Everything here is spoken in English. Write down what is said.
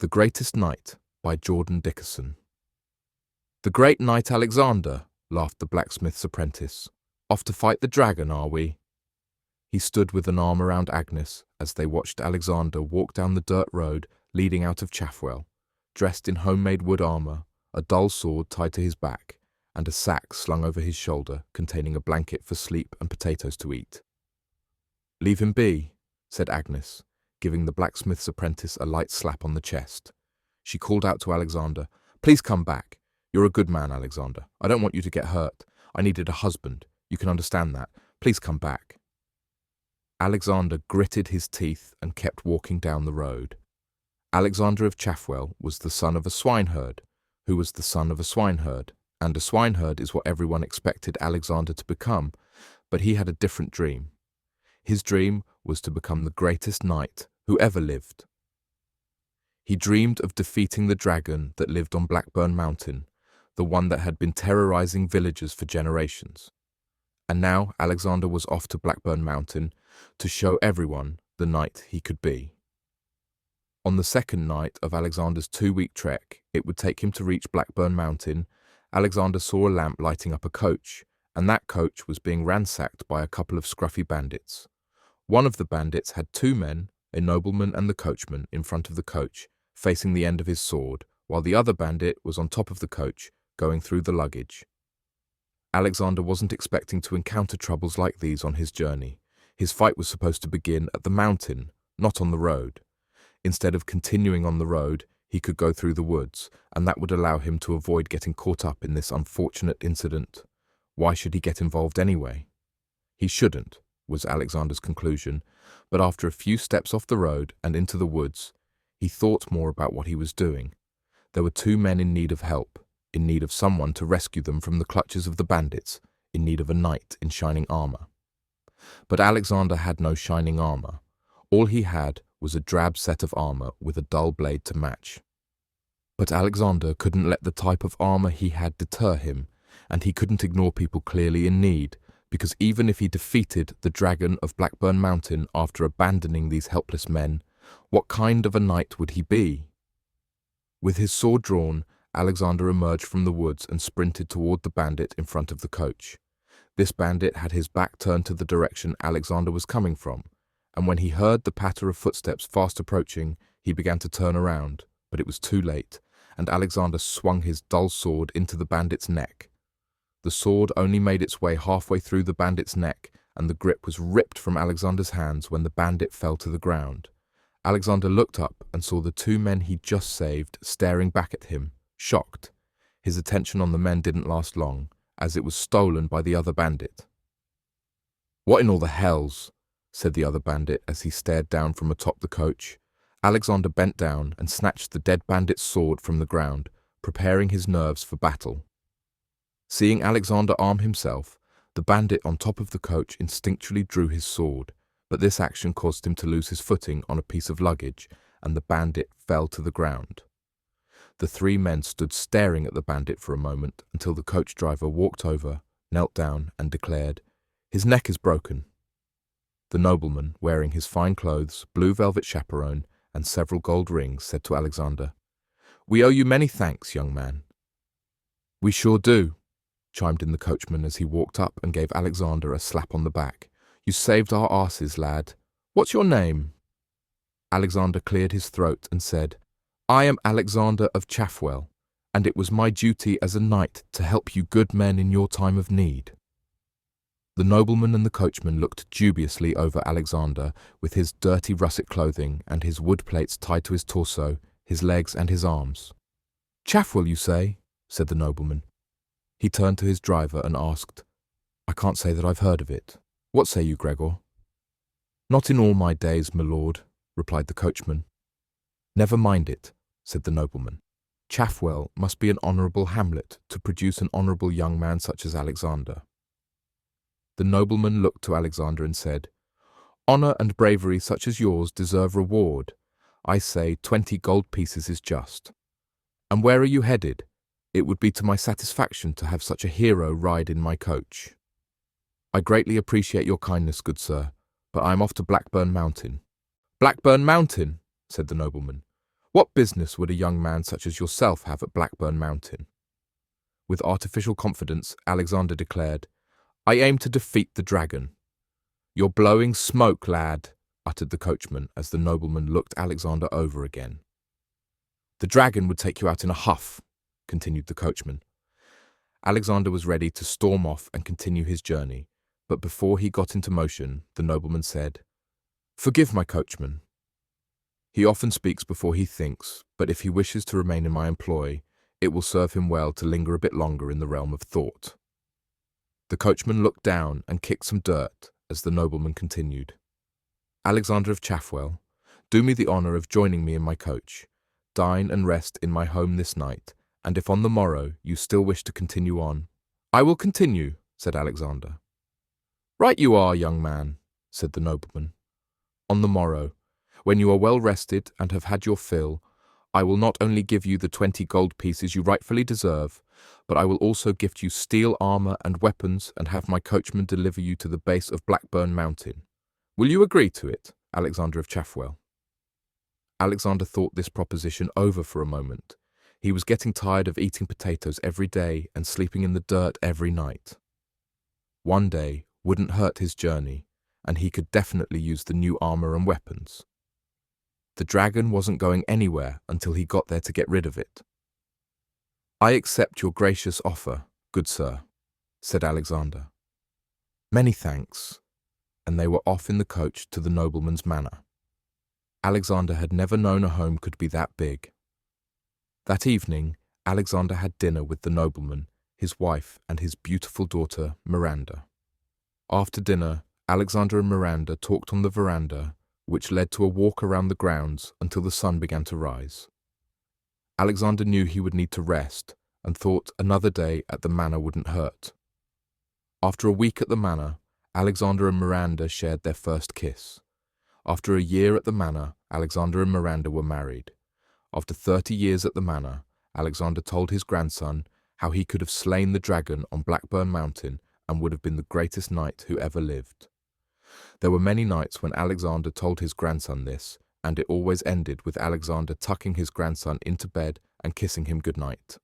The Greatest Knight by Jordan Dickerson. The great knight Alexander, laughed the blacksmith's apprentice. Off to fight the dragon, are we? He stood with an arm around Agnes as they watched Alexander walk down the dirt road leading out of Chaffwell, dressed in homemade wood armour, a dull sword tied to his back, and a sack slung over his shoulder containing a blanket for sleep and potatoes to eat. Leave him be, said Agnes, giving the blacksmith's apprentice a light slap on the chest. She called out to Alexander, "Please come back. You're a good man, Alexander. I don't want you to get hurt. I needed a husband. You can understand that. Please come back." Alexander gritted his teeth and kept walking down the road. Alexander of Chaffwell was the son of a swineherd, who was the son of a swineherd, and a swineherd is what everyone expected Alexander to become, but he had a different dream. His dream was to become the greatest knight who ever lived. He dreamed of defeating the dragon that lived on Blackburn Mountain, the one that had been terrorizing villagers for generations. And now Alexander was off to Blackburn Mountain to show everyone the knight he could be. On the second night of Alexander's 2-week trek, it would take him to reach Blackburn Mountain. Alexander saw a lamp lighting up a coach, and that coach was being ransacked by a couple of scruffy bandits. One of the bandits had 2 men, a nobleman and the coachman, in front of the coach, facing the end of his sword, while the other bandit was on top of the coach, going through the luggage. Alexander wasn't expecting to encounter troubles like these on his journey. His fight was supposed to begin at the mountain, not on the road. Instead of continuing on the road, he could go through the woods, and that would allow him to avoid getting caught up in this unfortunate incident. Why should he get involved anyway? He shouldn't, was Alexander's conclusion, but after a few steps off the road and into the woods, he thought more about what he was doing. There were 2 men in need of help, in need of someone to rescue them from the clutches of the bandits, in need of a knight in shining armour. But Alexander had no shining armour. All he had was a drab set of armour with a dull blade to match. But Alexander couldn't let the type of armour he had deter him, and he couldn't ignore people clearly in need, because even if he defeated the dragon of Blackburn Mountain after abandoning these helpless men, what kind of a knight would he be? With his sword drawn, Alexander emerged from the woods and sprinted toward the bandit in front of the coach. This bandit had his back turned to the direction Alexander was coming from, and when he heard the patter of footsteps fast approaching, he began to turn around, but it was too late, and Alexander swung his dull sword into the bandit's neck. The sword only made its way halfway through the bandit's neck, and the grip was ripped from Alexander's hands when the bandit fell to the ground. Alexander looked up and saw the 2 men he'd just saved staring back at him, shocked. His attention on the men didn't last long, as it was stolen by the other bandit. "What in all the hells?" said the other bandit as he stared down from atop the coach. Alexander bent down and snatched the dead bandit's sword from the ground, preparing his nerves for battle. Seeing Alexander arm himself, the bandit on top of the coach instinctually drew his sword, but this action caused him to lose his footing on a piece of luggage, and the bandit fell to the ground. The 3 men stood staring at the bandit for a moment until the coach driver walked over, knelt down, and declared, "His neck is broken." The nobleman, wearing his fine clothes, blue velvet chaperone, and several gold rings, said to Alexander, "We owe you many thanks, young man." "We sure do," chimed in the coachman as he walked up and gave Alexander a slap on the back. "You saved our arses, lad. What's your name?" Alexander cleared his throat and said, "I am Alexander of Chaffwell, and it was my duty as a knight to help you good men in your time of need." The nobleman and the coachman looked dubiously over Alexander with his dirty russet clothing and his wood plates tied to his torso, his legs and his arms. "Chaffwell, you say?" said the nobleman. He turned to his driver and asked, "I can't say that I've heard of it. What say you, Gregor?" "Not in all my days, my lord," replied the coachman. "Never mind it," said the nobleman. "Chaffwell must be an honourable hamlet to produce an honourable young man such as Alexander." The nobleman looked to Alexander and said, "Honour and bravery such as yours deserve reward. I say 20 gold pieces is just. And where are you headed? It would be to my satisfaction to have such a hero ride in my coach." "I greatly appreciate your kindness, good sir, but I am off to Blackburn Mountain." "Blackburn Mountain?" said the nobleman. What business would a young man such as yourself have at Blackburn Mountain? With artificial confidence, Alexander declared, I aim to defeat the dragon. You're blowing smoke, lad, uttered the coachman as the nobleman looked Alexander over again. The dragon would take you out in a huff, continued the coachman. Alexander was ready to storm off and continue his journey, but before he got into motion, the nobleman said, Forgive my coachman. He often speaks before he thinks, but if he wishes to remain in my employ, it will serve him well to linger a bit longer in the realm of thought. The coachman looked down and kicked some dirt as the nobleman continued. Alexander of Chaffwell, do me the honour of joining me in my coach. Dine and rest in my home this night, and if on the morrow you still wish to continue on, I will continue, said Alexander. Right you are, young man, said the nobleman. On the morrow, when you are well rested and have had your fill, I will not only give you the 20 gold pieces you rightfully deserve, but I will also gift you steel armour and weapons and have my coachman deliver you to the base of Blackburn Mountain. Will you agree to it, Alexander of Chaffwell? Alexander thought this proposition over for a moment. He was getting tired of eating potatoes every day and sleeping in the dirt every night. One day wouldn't hurt his journey, and he could definitely use the new armour and weapons. The dragon wasn't going anywhere until he got there to get rid of it. I accept your gracious offer, good sir, said Alexander. Many thanks, and they were off in the coach to the nobleman's manor. Alexander had never known a home could be that big. That evening, Alexander had dinner with the nobleman, his wife, and his beautiful daughter, Miranda. After dinner, Alexander and Miranda talked on the veranda, which led to a walk around the grounds until the sun began to rise. Alexander knew he would need to rest and thought another day at the manor wouldn't hurt. After a week at the manor, Alexander and Miranda shared their first kiss. After a year at the manor, Alexander and Miranda were married. After 30 years at the manor, Alexander told his grandson how he could have slain the dragon on Blackburn Mountain and would have been the greatest knight who ever lived. There were many nights when Alexander told his grandson this, and it always ended with Alexander tucking his grandson into bed and kissing him good night.